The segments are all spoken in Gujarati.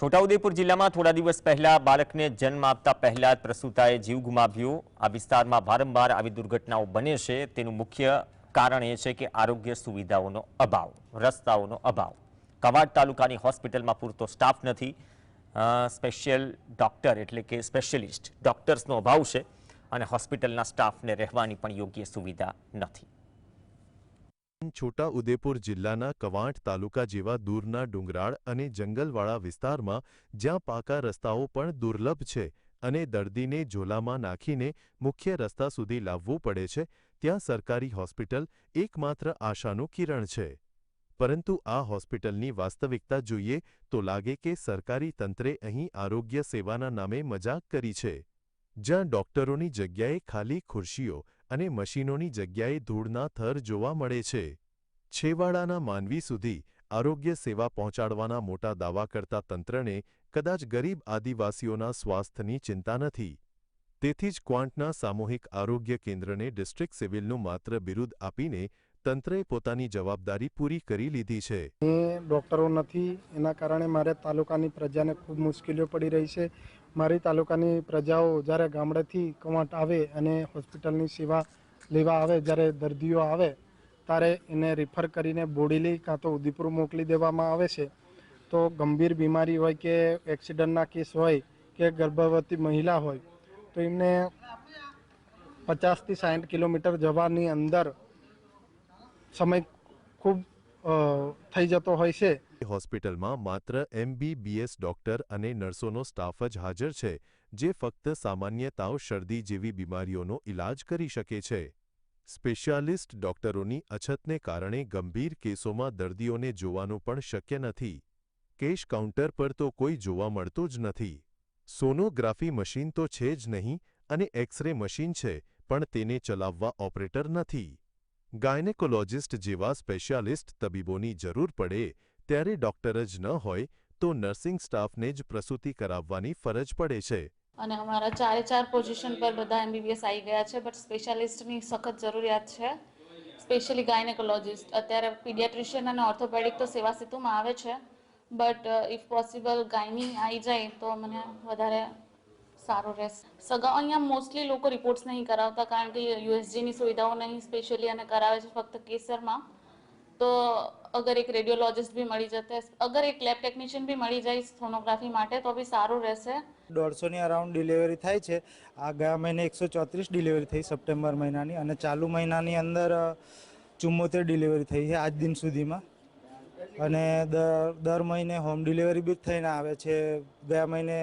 છોટાઉદેપુર જિલ્લામાં થોડા દિવસ પહેલા બાળકને જન્મ આપતા પહેલા જ પ્રસૂતાએ જીવ ગુમાવ્યો। આ વિસ્તારમાં વારંવાર આવી દુર્ઘટનાઓ બને છે। તેનું મુખ્ય કારણ એ છે કે આરોગ્ય સુવિધાઓનો અભાવ, રસ્તાઓનો અભાવ। કવાંટ તાલુકાની હોસ્પિટલમાં પૂરતો સ્ટાફ નથી। સ્પેશિયલ ડોક્ટર એટલે કે સ્પેશિયલિસ્ટ ડોક્ટર્સનો અભાવ છે અને હોસ્પિટલના સ્ટાફને રહેવાની પણ યોગ્ય સુવિધા નથી। છોટાઉદેપુર જિલ્લાના કવાંટ તાલુકા જેવા દૂરના ડુંગરાળ અને જંગલવાળા વિસ્તારમાં જ્યાં પાકા રસ્તાઓ પણ દુર્લભ છે અને દર્દીને ઝોલામાં નાખીને મુખ્ય રસ્તા સુધી લાવવું પડે છે, ત્યાં સરકારી હોસ્પિટલ એકમાત્ર આશાનું કિરણ છે। પરંતુ આ હોસ્પિટલની વાસ્તવિકતા જોઈએ તો લાગે કે સરકારી તંત્રે અહીં આરોગ્ય સેવાના નામે મજાક કરી છે, જ્યાં ડોક્ટરોની જગ્યાએ ખાલી ખુરશીઓ અને મશીનોની જગ્યાએ ધૂળના થર જોવા મળે છે। છેવાડાના માનવી સુધી આરોગ્ય સેવા પહોંચાડવાના મોટા દાવા કરતા તંત્રને કદાચ ગરીબ આદિવાસીઓના સ્વાસ્થ્યની ચિંતા નથી। તેથી જ ક્વાંટના સામૂહિક આરોગ્ય કેન્દ્રને ડિસ્ટ્રિક્ટ સિવિલનું માત્ર બિરુદ આપીને તંત્રે પોતાની જવાબદારી પૂરી કરી લીધી છે। ડોક્ટરો નથી, એના કારણે મારે તાલુકાની પ્રજાને ખૂબ મુશ્કેલીઓ પડી રહી છે। મારી તાલુકાની પ્રજાઓ જ્યારે ગામડેથી કવાંટ આવે અને હોસ્પિટલની સેવા લેવા આવે, જ્યારે દર્દીઓ આવે ત્યારે એને રિફર કરીને બોડેલી કાં તો ઉદયપુર મોકલી દેવામાં આવે છે। તો ગંભીર બીમારી હોય કે એક્સિડન્ટના કેસ હોય કે ગર્ભવતી મહિલા હોય તો એમને 50થી 60 કિલોમીટર જવાની અંદર સમય ખૂબ થઈ જતો હોય છે। હોસ્પિટલમાં માત્ર MBBS ડોક્ટર અને નર્સોનો સ્ટાફ જ હાજર છે, જે ફક્ત સામાન્ય તાવ, શરદી જેવી બીમારીઓનો ઇલાજ કરી શકે છે। સ્પેશિયાલિસ્ટ ડોક્ટરોની અછતને કારણે ગંભીર કેસોમાં દર્દીઓને જોવાનું પણ શક્ય નથી। કેશ કાઉન્ટર પર તો કોઈ જોવા મળતું જ નથી। સોનોગ્રાફી મશીન તો છે જ નહીં અને એક્સ-રે મશીન છે પણ તેને ચલાવવા ઓપરેટર નથી। ગાયનેકોલોજિસ્ટ જેવા સ્પેશિયાલિસ્ટ તબીબોની જરૂર પડે ત્યારે ડોક્ટર જ ન હોય તો નર્સિંગ સ્ટાફને જ પ્રસૂતિ કરાવવાની ફરજ પડે છે। અને અમારા 4 પોઝિશન પર બધા MBBS આવી ગયા છે, બટ સ્પેશિયાલિસ્ટની સખત જરૂરિયાત છે। સ્પેશિયલી ગાયનેકોલોજિસ્ટ, અત્યારે પીડિયાટ્રિશિયન અને ઓર્થોપેડિક તો સેવા સેતુમાં આવે છે, બટ ઇફ પોસિબલ ગાયની આવી જાય તો મને વધારે સારું રહેશે। સગા અહીંયા મોસ્ટલી લોકો રિપોર્ટ્સ નહીં કરાવતા કારણ કે USGની સુવિધાઓ નહીં સ્પેશિયલી અને કરાવે છે ફક્ત કેસરમાં। તો અગર એક રેડિયોલોજિસ્ટ બી મળી જતે, અગર એક લેબ ટેકનિશિયન બી મળી જાય સોનોગ્રાફી માટે તો બી સારું રહેશે। 150ની અરાઉન્ડ ડિલિવરી થાય છે। આ ગયા મહિને 134 ડિલિવરી થઈ સપ્ટેમ્બર મહિનાની, અને ચાલુ મહિનાની અંદર 74 ડિલિવરી થઈ છે આજ દિન સુધીમાં। અને દર મહિને હોમ ડિલિવરી બી થઈને આવે છે। ગયા મહિને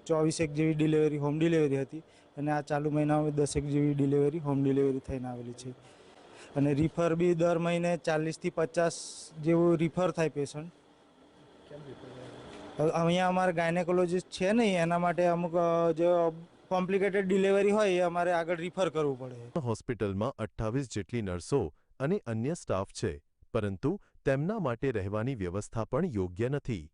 24 જેવી ડિલિવરી હોમ ડિલિવરી હતી અને આ ચાલુ મહિનામાં 10 જેવી ડિલિવરી હોમ ડિલિવરી થઈને આવેલી છે। અને રિફર બી દર મહિને 40થી 50 જેવું રિફર થાય પેશન્ટ। અહીંયા અમારે ગાયનેકોલોજિસ્ટ છે નહીં, એના માટે અમુક જે કોમ્પ્લિકેટેડ ડિલિવરી હોય એ અમારે આગળ રિફર કરવું પડે। હોસ્પિટલમાં 28 જેટલી નર્સો અને અન્ય સ્ટાફ છે, પરંતુ તેમના માટે રહેવાની વ્યવસ્થા પણ યોગ્ય નથી।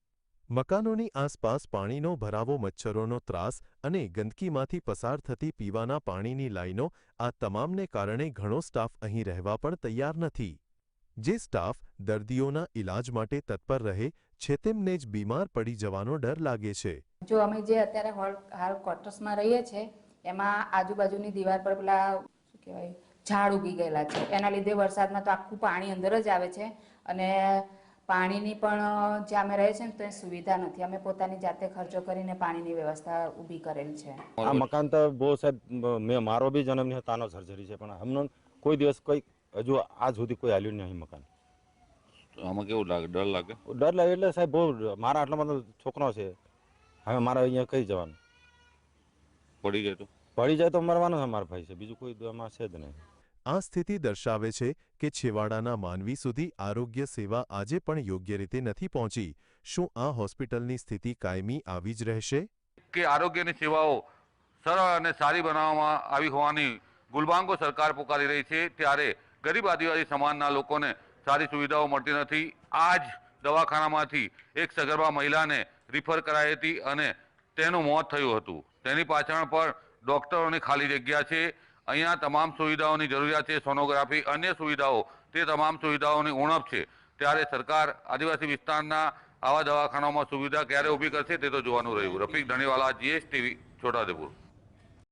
મકાનોની આસપાસ પાણીનો ભરાવો, મચ્છરોનો ત્રાસ અને ગંદકીમાંથી પસાર થતી પીવાના પાણીની લાઈનો, આ તમામને કારણે ઘણો સ્ટાફ અહીં રહેવા પણ તૈયાર નથી। જે સ્ટાફ દર્દીઓના ઇલાજ માટે તત્પર રહે છે તેમને જ બીમાર પડી જવાનો ડર લાગે છે। જો અમે જે અત્યારે હાલ ક્વાર્ટર્સમાં રહીએ છીએ એમાં આજુબાજુની દીવાલ પર પેલા શું કહેવાય ઝાડ ઉગી ગયેલા છે, એના લીધે વરસાદમાં તો આખું પાણી અંદર જ આવે છે અને પાણીની પણ જે અમે રહે છે ને તો એ સુવિધા નથી। અમે પોતાની જાતે ખર્ચો કરીને પાણીની વ્યવસ્થા ઊભી કરેલ છે। આ મકાન તો બહુ સાહેબ મારો બી જન્મ તાનો સર્જરી છે, પણ અમને કોઈ દિવસ કોઈ હજુ આજ સુધી કોઈ હાલ્યું નહીં મકાન। આમાં કેવું લાગે? ડર લાગે? ડર લાગે એટલે સાહેબ બહુ, મારા આટલો બધો છોકરો છે, હવે મારે અહીંયા કઈ જવાનું? પડી જાય તો? પડી જાય તો મરવાનો છે મારા ભાઈ છે, બીજું કોઈ એમાં છે જ નહીં। આ સ્થિતિ દર્શાવે છે કે છેવાડાના માનવી સુધી આરોગ્ય સેવા આજે પણ યોગ્ય રીતે નથી પહોંચી। શું આ હોસ્પિટલની સ્થિતિ કાયમી આવી જ રહેશે? કે આરોગ્યની સેવાઓ સરળ અને સારી બનાવવામાં આવી હોવાની ગુલબાંગો સરકાર પુકારી રહી છે, ત્યારે ગરીબ આદિવાસી સમાજના લોકોને સારી સુવિધાઓ મળતી નથી। આ જ દવાખાનામાંથી એક સગર્ભા મહિલાને રિફર કરાઈ હતી અને તેનું મોત થયું હતું। તેની પાછળ પણ ડૉક્ટરોની ખાલી જગ્યા છે। અહીંયા તમામ સુવિધાઓની જરૂરિયાત છે, સોનોગ્રાફી, અન્ય સુવિધાઓ, તે તમામ સુવિધાઓની ઉણપ છે। ત્યારે સરકાર આદિવાસી વિસ્તારના આવા દવાખાનાઓમાં સુવિધા ક્યારે ઊભી કરશે તે તો જોવાનું રહ્યું. Rafiq Dhaniwala, GS TV, Chhota Udepur.